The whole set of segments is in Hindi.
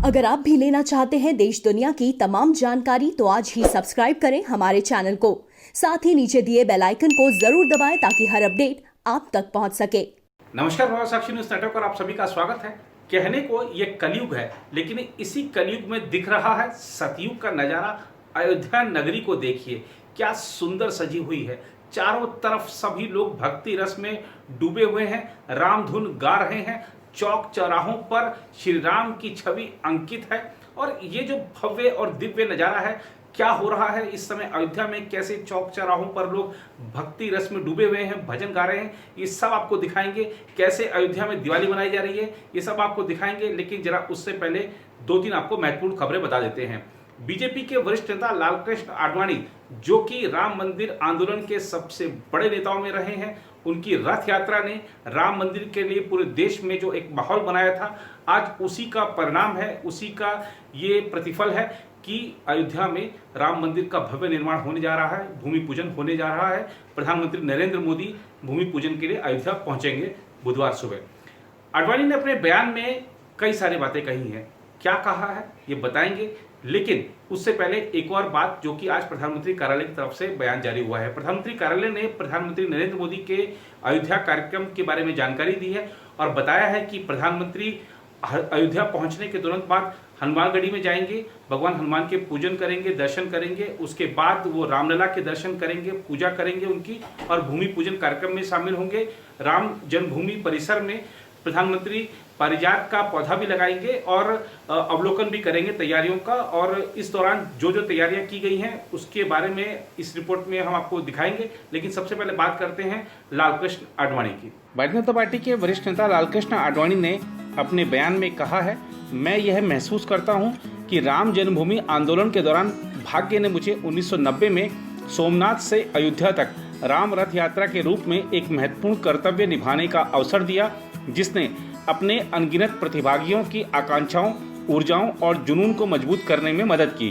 अगर आप भी लेना चाहते हैं देश दुनिया की तमाम जानकारी तो आज ही सब्सक्राइब करें हमारे चैनल को। साथ ही नीचे दिए बेल आइकन को जरूर दबाएं ताकि हर अपडेट आप तक पहुंच सके। नमस्कार, प्रभात साक्षी न्यूज नेटवर्क पर आप सभी का स्वागत है। कहने को ये कलयुग है, लेकिन इसी कलयुग में दिख रहा है सतयुग का नजारा। अयोध्या नगरी को देखिए, क्या सुंदर सजी हुई है। चारों तरफ सभी लोग भक्ति रस में डूबे हुए हैं, राम धुन गा रहे हैं। चौक चौराहों पर श्री राम की छवि अंकित है। और ये जो भव्य और दिव्य नजारा है, क्या हो रहा है इस समय अयोध्या में, कैसे चौक चौराहों पर लोग भक्ति रस में डूबे हुए हैं, भजन गा रहे हैं, ये सब आपको दिखाएंगे। कैसे अयोध्या में दिवाली मनाई जा रही है, ये सब आपको दिखाएंगे। लेकिन जरा उससे पहले दो तीन आपको महत्वपूर्ण खबरें बता देते हैं। बीजेपी के वरिष्ठ नेता लालकृष्ण आडवाणी, जो कि राम मंदिर आंदोलन के सबसे बड़े नेताओं में रहे हैं, उनकी रथ यात्रा ने राम मंदिर के लिए पूरे देश में जो एक माहौल बनाया था, आज उसी का परिणाम है, उसी का ये प्रतिफल है कि अयोध्या में राम मंदिर का भव्य निर्माण होने जा रहा है, भूमि पूजन होने जा रहा है। प्रधानमंत्री नरेंद्र मोदी भूमि पूजन के लिए अयोध्या पहुंचेंगे बुधवार सुबह। आडवाणी ने अपने बयान में कई सारी बातें कही हैं, क्या कहा है ये बताएंगे। लेकिन उससे पहले एक और बात, जो कि आज प्रधानमंत्री कार्यालय की तरफ से बयान जारी हुआ है। प्रधानमंत्री कार्यालय ने प्रधानमंत्री नरेंद्र मोदी के अयोध्या कार्यक्रम के बारे में जानकारी दी है और बताया है कि प्रधानमंत्री अयोध्या पहुंचने के तुरंत बाद हनुमानगढ़ी में जाएंगे, भगवान हनुमान के पूजन करेंगे, दर्शन करेंगे। उसके बाद वो रामलला के दर्शन करेंगे, पूजा करेंगे उनकी, और भूमि पूजन कार्यक्रम में शामिल होंगे। राम जन्मभूमि परिसर में प्रधानमंत्री पारिजात का पौधा भी लगाएंगे और अवलोकन भी करेंगे तैयारियों का। और इस दौरान जो जो तैयारियां की गई हैं उसके बारे में इस रिपोर्ट में हम आपको दिखाएंगे। लेकिन सबसे पहले बात करते हैं लालकृष्ण आडवाणी की। भारतीय जनता पार्टी के वरिष्ठ नेता लालकृष्ण आडवाणी ने अपने बयान में कहा है, मैं यह महसूस करता हूं कि राम जन्मभूमि आंदोलन के दौरान भाग्य ने मुझे 1990 में सोमनाथ से अयोध्या तक राम रथ यात्रा के रूप में एक महत्वपूर्ण कर्तव्य निभाने का अवसर दिया, जिसने अपने अनगिनत प्रतिभागियों की आकांक्षाओं, ऊर्जाओं और जुनून को मजबूत करने में मदद की।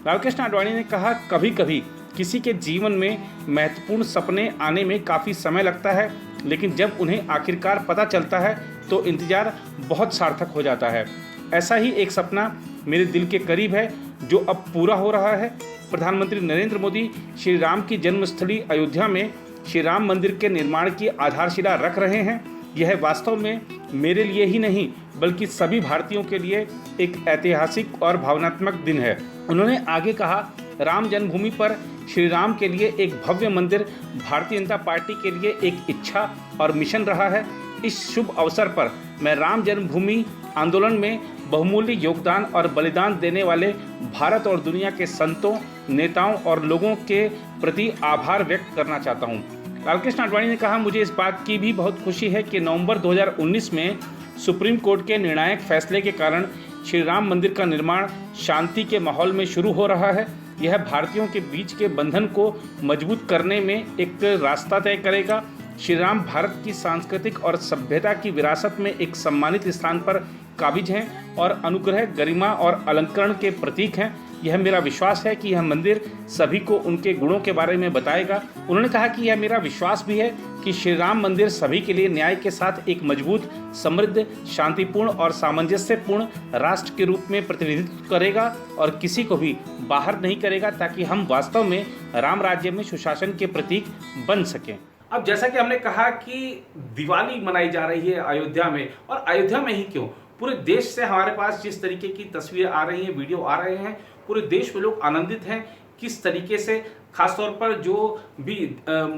लालकृष्ण आडवाणी ने कहा, कभी कभी किसी के जीवन में महत्वपूर्ण सपने आने में काफ़ी समय लगता है, लेकिन जब उन्हें आखिरकार पता चलता है तो इंतजार बहुत सार्थक हो जाता है। ऐसा ही एक सपना मेरे दिल के करीब है, जो अब पूरा हो रहा है। प्रधानमंत्री नरेंद्र मोदी श्री राम की जन्मस्थली अयोध्या में श्री राम मंदिर के निर्माण की आधारशिला रख रहे हैं। यह वास्तव में मेरे लिए ही नहीं बल्कि सभी भारतीयों के लिए एक ऐतिहासिक और भावनात्मक दिन है। उन्होंने आगे कहा, राम जन्मभूमि पर श्री राम के लिए एक भव्य मंदिर भारतीय जनता पार्टी के लिए एक इच्छा और मिशन रहा है। इस शुभ अवसर पर मैं राम जन्मभूमि आंदोलन में बहुमूल्य योगदान और बलिदान देने वाले भारत और दुनिया के संतों, नेताओं और लोगों के प्रति आभार व्यक्त करना चाहता हूँ। लालकृष्ण आडवाणी ने कहा, मुझे इस बात की भी बहुत खुशी है कि नवंबर 2019 में सुप्रीम कोर्ट के निर्णायक फैसले के कारण श्री राम मंदिर का निर्माण शांति के माहौल में शुरू हो रहा है। यह भारतीयों के बीच के बंधन को मजबूत करने में एक रास्ता तय करेगा। श्री राम भारत की सांस्कृतिक और सभ्यता की विरासत में एक सम्मानित स्थान पर काबिज हैं और अनुग्रह, गरिमा और अलंकरण के प्रतीक हैं। यह मेरा विश्वास है कि यह मंदिर सभी को उनके गुणों के बारे में बताएगा। उन्होंने कहा कि यह मेरा विश्वास भी है कि श्री राम मंदिर सभी के लिए न्याय के साथ एक मजबूत, समृद्ध, शांतिपूर्ण और सामंजस्यपूर्ण राष्ट्र के रूप में प्रतिनिधित्व करेगा और किसी को भी बाहर नहीं करेगा, ताकि हम वास्तव में राम राज्य में सुशासन के प्रतीक बन सकें। अब जैसा कि हमने कहा कि दिवाली मनाई जा रही है अयोध्या में, और अयोध्या में ही क्यों, पूरे देश से हमारे पास जिस तरीके की तस्वीर आ रही हैं, वीडियो आ रहे हैं, पूरे देश में लोग आनंदित हैं किस तरीके से, खासतौर पर जो भी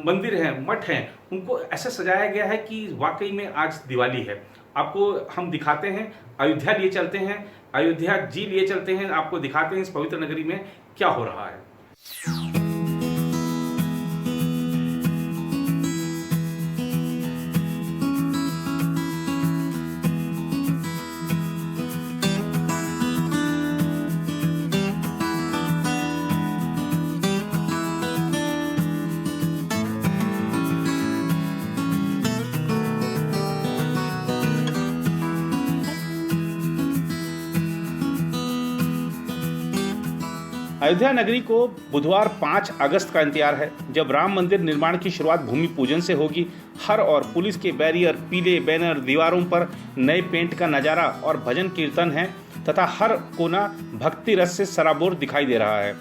मंदिर हैं, मठ हैं, उनको ऐसे सजाया गया है कि वाकई में आज दिवाली है। आपको हम दिखाते हैं, अयोध्या लिए चलते हैं, अयोध्या जी लिए चलते हैं, आपको दिखाते हैं इस पवित्र नगरी में क्या हो रहा है। अयोध्या नगरी को बुधवार 5 अगस्त का इंतजार है, जब राम मंदिर निर्माण की शुरुआत भूमि पूजन से होगी। हर और पुलिस के बैरियर, पीले बैनर, दीवारों पर नए पेंट का नज़ारा और भजन कीर्तन है। तथा हर कोना भक्ति रस से सराबोर दिखाई दे रहा है।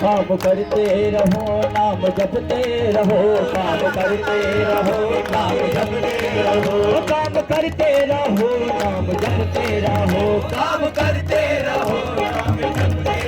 काम करते रहो नाम जपते रहो, काम करते रहो नाम जपते रहो, काम करते रहो नाम जपते रहो, काम करते रहो नाम जपते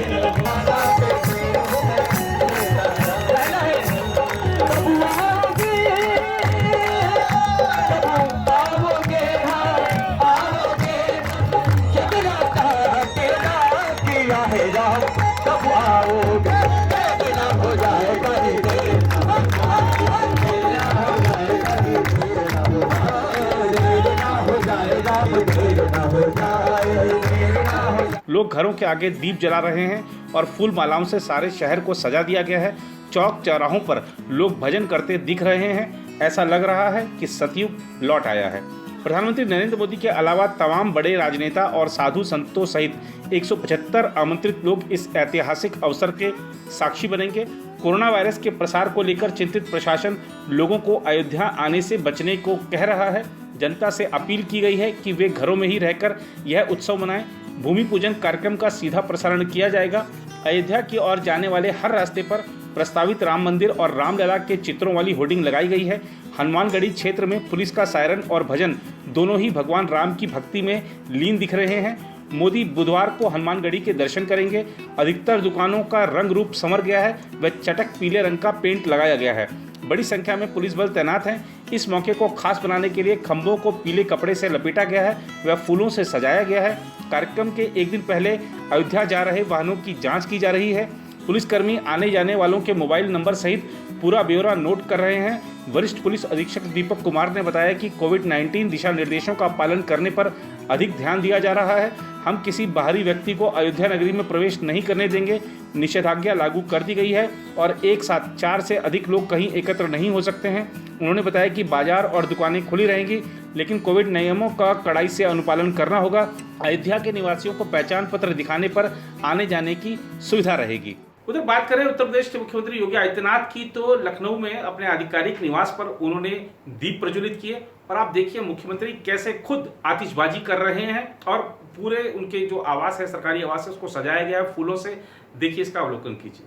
लोग घरों के आगे दीप जला रहे हैं और फूल मालाओं से सारे शहर को सजा दिया गया है। चौक चौराहों पर लोग भजन करते दिख रहे हैं। ऐसा लग रहा है कि सतयुग लौट आया है। प्रधानमंत्री नरेंद्र मोदी के अलावा तमाम बड़े राजनेता और साधु संतों सहित 175 आमंत्रित लोग इस ऐतिहासिक अवसर के साक्षी बनेंगे। कोरोना वायरस के प्रसार को लेकर चिंतित प्रशासन लोगों को अयोध्या आने से बचने को कह रहा है। जनता से अपील की गई है कि वे घरों में ही रहकर यह उत्सव मनाएं। भूमि पूजन कार्यक्रम का सीधा प्रसारण किया जाएगा। अयोध्या की ओर जाने वाले हर रास्ते पर प्रस्तावित राम मंदिर और रामलला के चित्रों वाली होर्डिंग लगाई गई है। हनुमानगढ़ी क्षेत्र में पुलिस का सायरन और भजन दोनों ही भगवान राम की भक्ति में लीन दिख रहे हैं। मोदी बुधवार को हनुमानगढ़ी के दर्शन करेंगे। अधिकतर दुकानों का रंग रूप संवर गया है व चटक पीले रंग का पेंट लगाया गया है। बड़ी संख्या में पुलिस बल तैनात हैं। इस मौके को खास बनाने के लिए खंभों को पीले कपड़े से लपेटा गया है व फूलों से सजाया गया है। कार्यक्रम के एक दिन पहले अयोध्या जा रहे वाहनों की जांच की जा रही है। पुलिसकर्मी आने जाने वालों के मोबाइल नंबर सहित पूरा ब्यौरा नोट कर रहे हैं। वरिष्ठ पुलिस अधीक्षक दीपक कुमार ने बताया कि कोविड-19 दिशा निर्देशों का पालन करने पर अधिक ध्यान दिया जा रहा है। हम किसी बाहरी व्यक्ति को अयोध्या नगरी में प्रवेश नहीं करने देंगे। निषेधाज्ञा लागू कर दी गई है और एक साथ 4 से अधिक लोग कहीं एकत्र नहीं हो सकते हैं। उन्होंने बताया कि बाजार और दुकानें खुली रहेंगी, लेकिन कोविड नियमों का कड़ाई से अनुपालन करना होगा। अयोध्या के निवासियों को पहचान पत्र दिखाने पर आने जाने की सुविधा रहेगी। उधर बात करें उत्तर प्रदेश के मुख्यमंत्री योगी आदित्यनाथ की, तो लखनऊ में अपने आधिकारिक निवास पर उन्होंने दीप प्रज्वलित किए और आप देखिए मुख्यमंत्री कैसे खुद आतिशबाजी कर रहे हैं और पूरे उनके जो आवास है, सरकारी आवास है, उसको सजाया गया है फूलों से। देखिए, इसका अवलोकन कीजिए।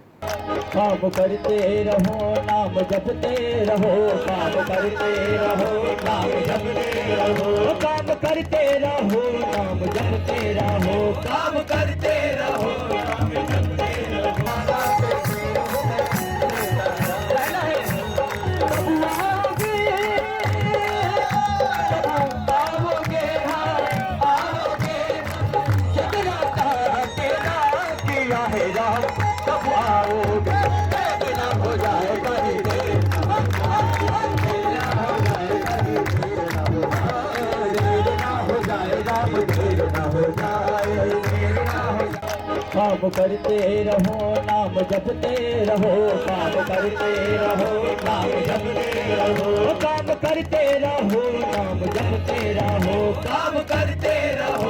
काम करते रहो नाम जपते रहो, काम करते रहो नाम जपते रहो, काम करते रहो नाम जपते रहो, काम करते रहो नाम जपते रहो। काम करते रहो नाम जपते रहो, काम करते रहो नाम जपते रहो, काम करते रहो नाम जपते रहो, काम करते रहो।